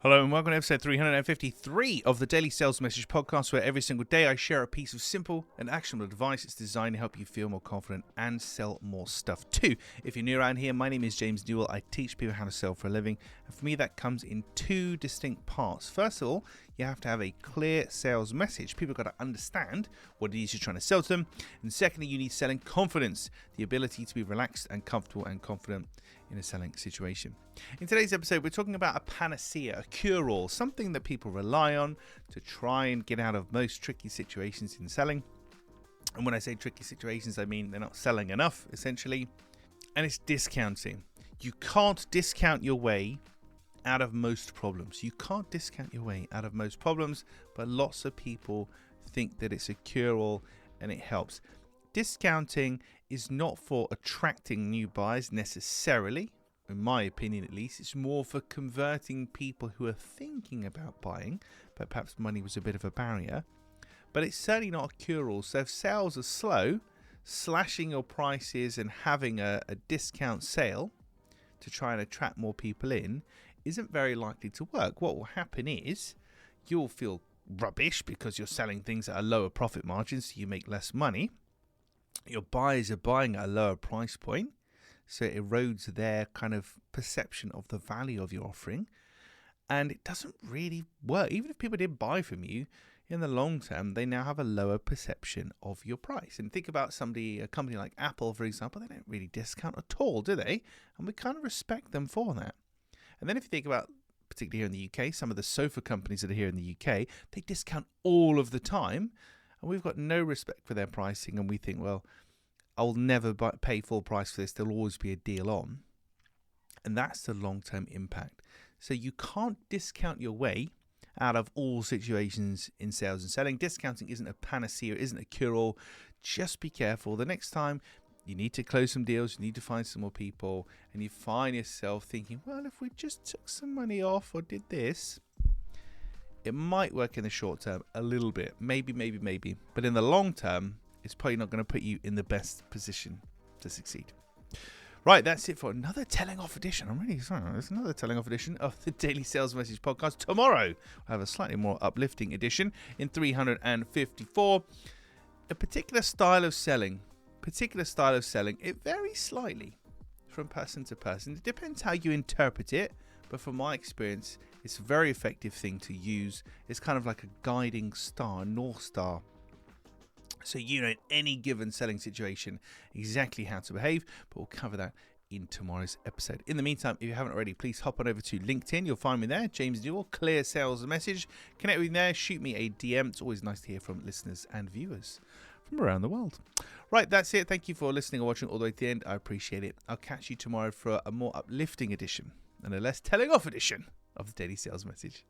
Hello and welcome to episode 353 of the Daily Sales Message Podcast, where every single day I share a piece of simple and actionable advice that's designed to help you feel more confident and sell more stuff too. If you're new around here, my name is James Newell. I teach people how to sell for a living, and for me that comes in two distinct parts. First of all, you have to have a clear sales message. People have got to understand what it is you're trying to sell to them. And secondly, you need selling confidence, the ability to be relaxed and comfortable and confident in a selling situation. In today's episode, we're talking about a panacea, a cure-all, something that people rely on to try and get out of most tricky situations in selling. And when I say tricky situations, I mean they're not selling enough, essentially. And it's discounting. You can't discount your way out of most problems. You can't discount your way out of most problems, but lots of people think that it's a cure-all and it helps. Discounting is not for attracting new buyers necessarily, in my opinion at least. It's more for converting people who are thinking about buying, but perhaps money was a bit of a barrier. But it's certainly not a cure-all. So if sales are slow, slashing your prices and having a discount sale to try and attract more people in isn't very likely to work. What will happen is you'll feel rubbish because you're selling things at a lower profit margin, so you make less money. Your buyers are buying at a lower price point, so it erodes their kind of perception of the value of your offering, and it doesn't really work. Even if people did buy from you, in the long term, they now have a lower perception of your price. And think about a company like Apple, for example, they don't really discount at all, do they? And we kind of respect them for that. And then if you think about, particularly here in the UK, some of the sofa companies that are here in the UK, they discount all of the time. And we've got no respect for their pricing, and we think, well, I'll never pay full price for this. There'll always be a deal on. And that's the long-term impact. So you can't discount your way out of all situations in sales and selling. Discounting isn't a panacea, it isn't a cure-all. Just be careful. The next time you need to close some deals, you need to find some more people, and you find yourself thinking, well, if we just took some money off or did this, it might work in the short term a little bit, maybe. But in the long term, it's probably not going to put you in the best position to succeed. Right, that's it for another Telling Off edition. I'm really sorry. There's another Telling Off edition of the Daily Sales Message Podcast. Tomorrow, we'll have a slightly more uplifting edition in 354. A particular style of selling, it varies slightly from person to person. It depends how you interpret it, but from my experience, it's a very effective thing to use. It's kind of like a guiding star, a North Star. So you know in any given selling situation exactly how to behave, but we'll cover that in tomorrow's episode. In the meantime, if you haven't already, please hop on over to LinkedIn. You'll find me there, James Newell, Clear Sales Message. Connect with me there, shoot me a DM. It's always nice to hear from listeners and viewers from around the world. Right, that's it. Thank you for listening or watching all the way to the end. I appreciate it. I'll catch you tomorrow for a more uplifting edition and a less telling off edition of the Daily Sales Message.